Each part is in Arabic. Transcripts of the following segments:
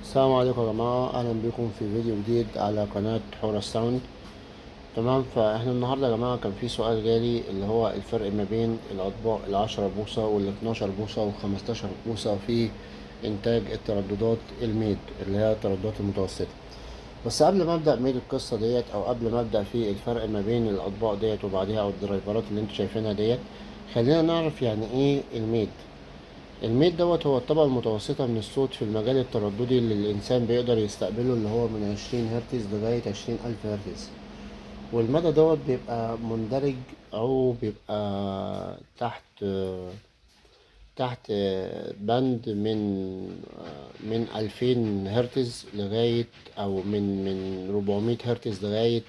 السلام عليكم يا جماعة، أهلا بكم في فيديو جديد على قناة حورس ساوند. تمام، فاحنا النهاردة يا جماعة كان في سؤال جالي اللي هو الفرق ما بين الأطباق العشرة بوصة والاتناشر بوصة والخمستاشر بوصة في إنتاج الترددات الميد اللي هي الترددات المتوسطة. بس قبل ما أبدأ ميد القصة ديت، أو قبل ما أبدأ في الفرق ما بين الأطباق ديت وبعديها أو الدرايفرات اللي انتوا شايفينها ديت، خلينا نعرف يعني إيه الميد. الميت دوت هو الطبقة المتوسطة من الصوت في المجال الترددي اللي الإنسان بيقدر يستقبله، اللي هو من 20 هرتز لغاية 20 ألف هرتز. والمدى دوت بيبقى مندرج أو بيبقى تحت بند من 2000 هرتز لغاية، أو من 400 هرتز لغاية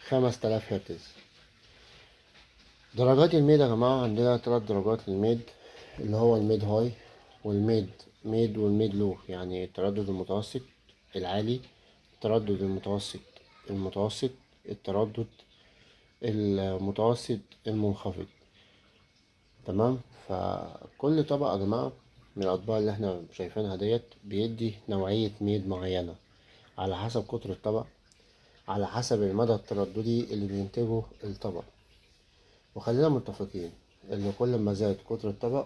5000 هرتز. درجات الميد يا جماعة عندنا 3 درجات للميد، اللي هو الميد هاي والميد والميد لو، يعني التردد المتوسط العالي، التردد المتوسط، التردد المتوسط المنخفض. تمام، فكل طبقة يا جماعة من الأطباق اللي احنا شايفينها ديت بيدي نوعية ميد معينة على حسب قطر الطبق، على حسب المدى الترددي اللي بينتجه الطبق. وخلينا متفقين ان كل ما زاد قطر الطبق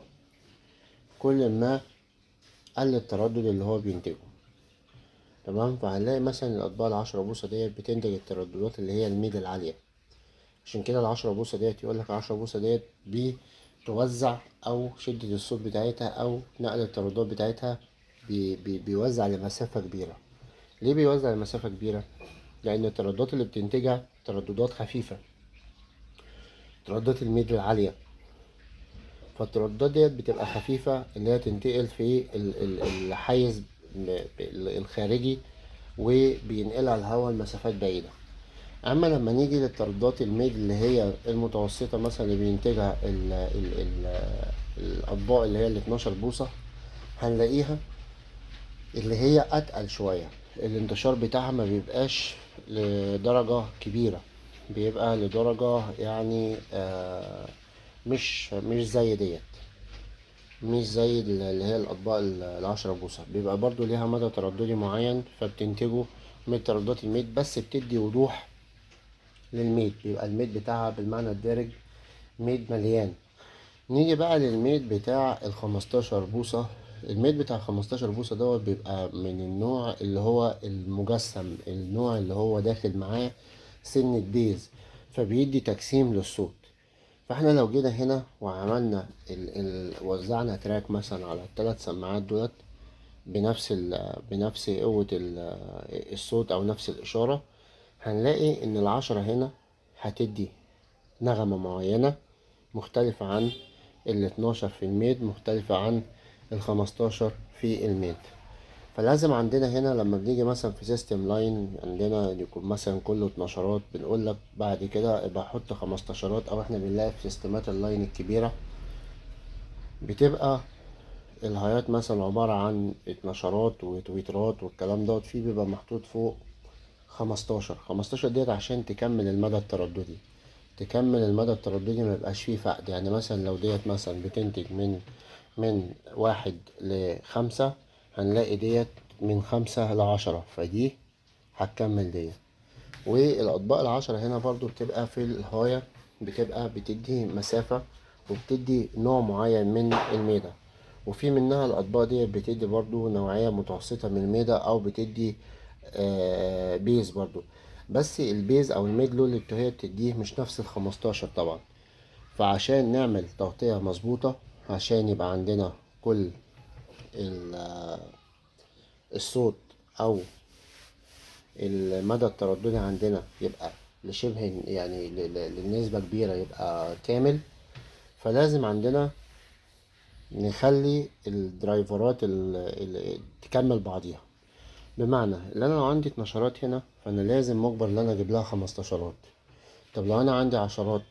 كل ما قل التردد اللي هو بينتجه. تمام، فهنلاقي مثلا الأطباق العشرة بوصة ديت بتنتج الترددات اللي هي الميد العالية. عشان كده العشرة بوصة ديت يقولك العشرة بوصة ديت بتوزع، أو شدة الصوت بتاعتها أو نقل الترددات بتاعتها بيوزع لمسافة كبيرة. ليه بيوزع لمسافة كبيرة؟ لأن الترددات اللي بتنتجها ترددات خفيفة، ترددات الميد العالية. فالترددات ديت بتبقى خفيفة، اللي هي تنتقل في الحيز الخارجي وبينقلها الهواء لمسافات بعيدة. أما لما نيجي للترددات الميد اللي هي المتوسطة مثلا اللي بينتجها الأطباق اللي هي 12 بوصة، هنلاقيها اللي هي أتقل شوية. الانتشار بتاعها ما بيبقاش لدرجة كبيرة، بيبقى لدرجة يعني مش زي ديت، مش زي اللي هي الأطباق العشرة بوصة. بيبقى برضو ليها مدى ترددي معين فبتنتجه من ترددات الميت، بس بتدي وضوح للميت، بيبقى الميت بتاعها بالمعنى الدارج ميت مليان. نيجي بقى للميت بتاع الخمستاشر بوصة. الميت بتاع الخمستاشر بوصة دوت بيبقى من النوع اللي هو المجسم، النوع اللي هو داخل معاه سن بيز، فبيدي تجسيم للصوت. فاحنا لو جينا هنا وعملنا وزعنا تراك مثلا على ال3 سماعات دولت بنفس قوة الصوت او نفس الاشارة، هنلاقي ان العشرة هنا هتدي نغمة معينة مختلفة عن ال12 في الميد، مختلفة عن ال15 في الميد. فلازم عندنا هنا لما بنيجي مثلا في سيستم لاين عندنا يكون مثلا كله 12، بنقول لك بعد كده ابقى حط 15. او احنا بنلاقي في سيستمات اللاين الكبيرة بتبقى الهايات مثلا عبارة عن 12 وتويترات والكلام دوت، فيه بيبقى محطوط فوق 15 ديت عشان تكمل المدى الترددي، تكمل المدى الترددي ما يبقاش فيه فقد. يعني مثلا لو ديت مثلا بتنتج من 1 ل5، هنلاقي ديت من 5 ل10، فدي هتكمل ديت. والأطباق العشرة هنا برضو بتبقى في الهاية، بتبقى بتدي مسافة وبتدي نوع معين من الميدة. وفي منها الأطباق دي بتدي برضو نوعية متوسطة من الميدة، أو بتدي بيز برضو. بس البيز أو الميد لو اللي هي بتديه مش نفس ال15 طبعا. فعشان نعمل تغطية مظبوطة، عشان يبقى عندنا كل الصوت أو المدى الترددي عندنا يبقى لشبه يعني لنسبة كبيرة يبقى كامل، فلازم عندنا نخلي الدرايفرات اللي تكمل بعضيها. بمعنى ان انا لو عندي 12 هنا، فانا لازم مجبر ان انا اجيب لها 15. طب لو انا عندي عشرات،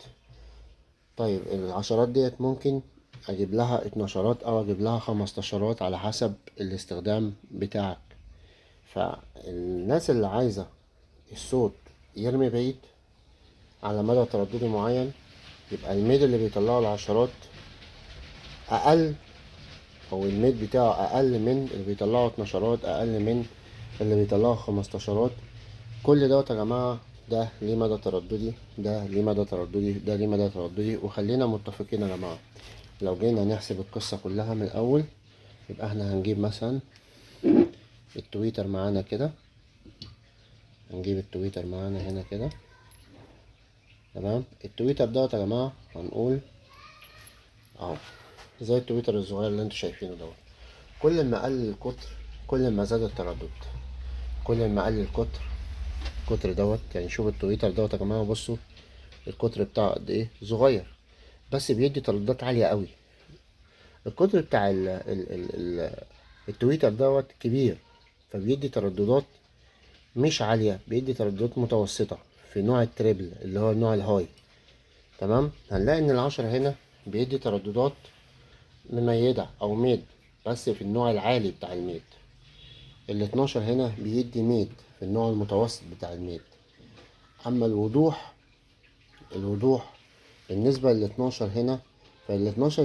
طيب العشرات ديت ممكن اجيب لها 12 او اجيب لها 15 على حسب الاستخدام بتاعك. فالناس اللي عايزة الصوت يرمي بعيد على مدى ترددي معين، يبقى الميد اللي بيطلعه العشرات اقل او الميد بتاعه اقل من اللي بيطلعه 12، اقل من اللي بيطلعه 15. كل دوت يا جماعة ده ليه مدى ترددي، ده ليه مدى ترددي، ده ليه مدى ترددي. وخلينا متفقين يا جماعة، لو جينا نحسب القصة كلها من الأول، يبقى احنا هنجيب مثلا التويتر معانا كده، هنجيب التويتر معانا هنا كده. تمام. التويتر دوت يا جماعة هنقول اهو زي التويتر الصغير اللي انتوا شايفينه دوت. كل ما قل القطر كل ما زاد التردد، كل ما قل القطر القطر دوت. يعني شوف التويتر دوت يا جماعة، بصوا القطر بتاعه قد ايه صغير، بس بيدي ترددات عالية قوي. القطر بتاع التويتر دوت كبير، فبيدي ترددات مش عالية، بيدي ترددات متوسطة في نوع التريبل اللي هو النوع الهاي. تمام. هنلاقي ان العشرة هنا بيدي ترددات مميزة او ميد، بس في النوع العالي بتاع الميد. ال12 هنا بيدي ميد في النوع المتوسط بتاع الميد. اما الوضوح بالنسبة لل12 هنا، فال12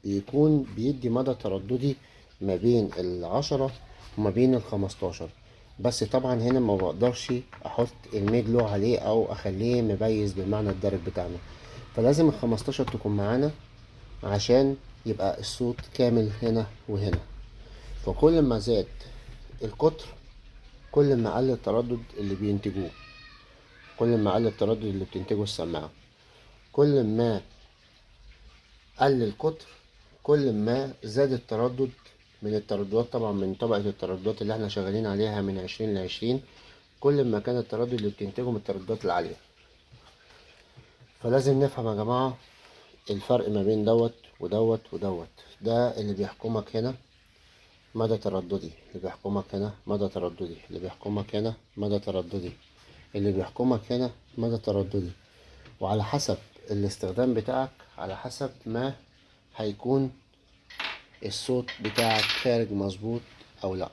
بيكون بيدي مدى ترددي ما بين ال10 وما بين ال15. بس طبعا هنا ما بقدرش احط الميد لو عليه او اخليه مبيز بالمعنى الدارج بتاعنا، فلازم ال15 تكون معانا عشان يبقى الصوت كامل هنا وهنا. فكل ما زاد القطر كل ما قل التردد اللي بينتجوه، كل ما قل التردد اللي بتنتجه السماعة. كل ما قل القطر كل ما زاد التردد من الترددات، طبعا من طبقة الترددات اللي احنا شغالين عليها من 20 ل20. كل ما كان التردد اللي بتنتجه من الترددات العالية. فلازم نفهم يا جماعة الفرق ما بين دوت ودوت ودوت. ده اللي بيحكمك هنا مدى ترددي، اللي بيحكمك هنا مدى ترددي، اللي بيحكمك هنا مدى ترددي، اللي بيحكمك هنا مدى ترددي. وعلى حسب الاستخدام بتاعك، على حسب ما هيكون الصوت بتاعك خارج مظبوط او لا.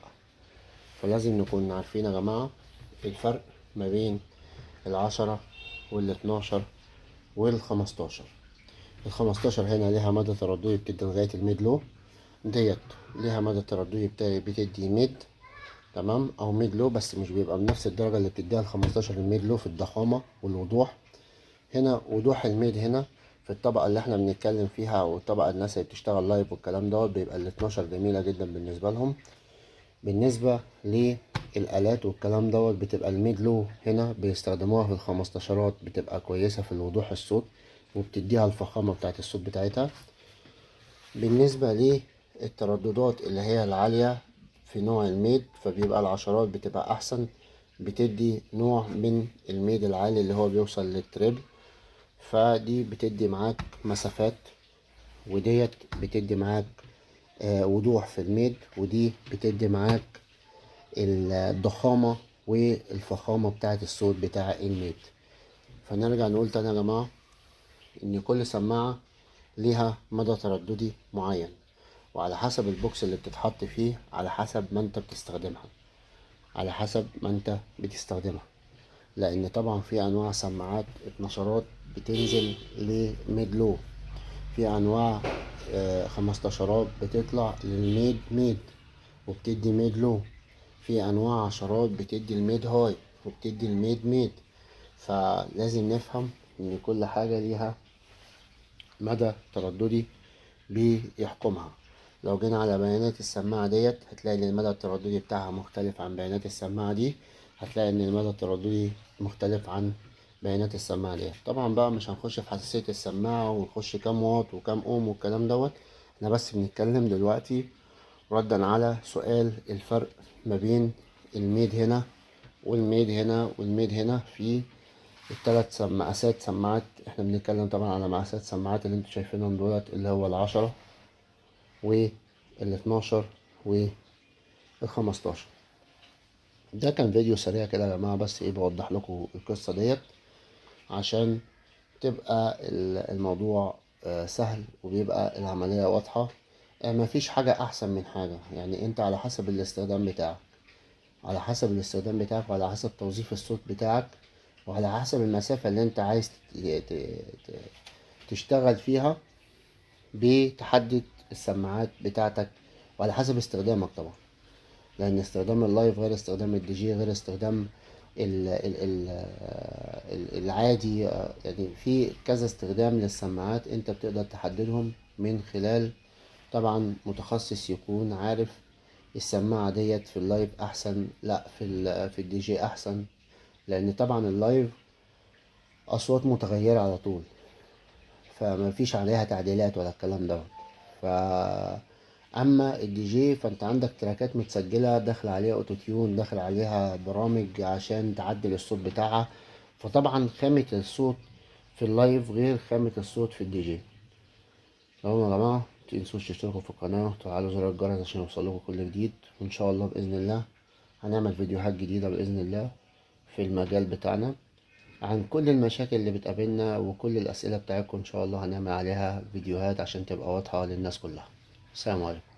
فلازم نكون عارفين يا جماعة الفرق ما بين ال10 وال12 وال15. ال15 هنا ليها مدى ترددي بتدي لغاية الميد لو، ديت ليها مدى ترددي بتدي ميد. تمام. او ميد لو، بس مش بيبقى بنفس الدرجة اللي بتديها ال15 الميد لو في الضخامة والوضوح. هنا وضوح الميد هنا في الطبقة اللي احنا بنتكلم فيها، او الطبقة الناس اللي بتشتغل لايف والكلام دوت، بيبقى ال12 جميلة جدا بالنسبة لهم. بالنسبة للآلات والكلام دوت، بتبقى الميد لو هنا بيستخدموها في ال15، بتبقى كويسة في الوضوح الصوت وبتديها الفخامة بتاعت الصوت بتاعتها. بالنسبة للترددات اللي هي العالية في نوع الميد، فبيبقى العشرات بتبقى أحسن، بتدي نوع من الميد العالي اللي هو بيوصل للتريبل. فدي بتدي معاك مسافات، وديت بتدي معاك وضوح في الميد، ودي بتدي معاك الضخامة والفخامة بتاعة الصوت بتاع الميد. فنرجع نقول تاني يا جماعة ان كل سماعة ليها مدى ترددي معين، وعلى حسب البوكس اللي بتتحط فيه، على حسب ما انت بتستخدمها، على حسب ما انت بتستخدمها. لان طبعا في انواع سماعات 12 بتنزل لميد لو، في انواع 15 بتطلع للميد ميد وبتدي ميد لو، في انواع عشرات بتدي الميد هاي وبتدي الميد ميد. فلازم نفهم ان كل حاجة ليها مدى ترددي بيحكمها. لو جينا على بيانات السماعة ديت، هتلاقي ان المدى الترددي بتاعها مختلف عن بيانات السماعة دي، هتلاقي ان المدى الترددي مختلف عن بيانات السماعة ديت. طبعا بقى مش هنخش في حساسية السماعة ونخش كام واط وكام اوم والكلام دوت، احنا بس بنتكلم دلوقتي ردا على سؤال الفرق ما بين الميد هنا والميد هنا والميد هنا في التلات مقاسات سماعات. احنا بنتكلم طبعا على مقاسات سماعات اللي انتوا شايفينهم دولت، اللي هو ال10 وال12 وال15. ده كان فيديو سريع كده يا جماعة، بس ايه بوضح لكم القصة ديت عشان تبقى الموضوع سهل، وبيبقى العملية واضحة. مفيش حاجة احسن من حاجة، يعني انت على حسب الاستخدام بتاعك، على حسب الاستخدام بتاعك وعلى حسب توظيف الصوت بتاعك وعلى حسب المسافة اللي انت عايز تشتغل فيها، بتحدد السماعات بتاعتك وعلى حسب استخدامك طبعا، لان استخدام اللايف غير استخدام الدي جي غير استخدام العادي. يعني في كذا استخدام للسماعات انت بتقدر تحددهم من خلال طبعا متخصص يكون عارف السماعة ديت في اللايف احسن، لا في الدي جي احسن، لان طبعا اللايف اصوات متغيرة على طول، فما فيش عليها تعديلات ولا الكلام ده. ف اما الدي جي فانت عندك تراكات متسجله داخل عليها اوتو تيون، داخل عليها برامج عشان تعدل الصوت بتاعها، فطبعا خامه الصوت في اللايف غير خامه الصوت في الدي جي. تمام يا جماعه، متنسوش تشتركوا في القناه وتفعلوا زر الجرس عشان يوصلكوا كل جديد، وان شاء الله باذن الله هنعمل فيديوهات جديده باذن الله في المجال بتاعنا عن كل المشاكل اللي بتقابلنا، وكل الأسئلة بتاعتكم إن شاء الله هنعمل عليها فيديوهات عشان تبقى واضحة للناس كلها. السلام عليكم.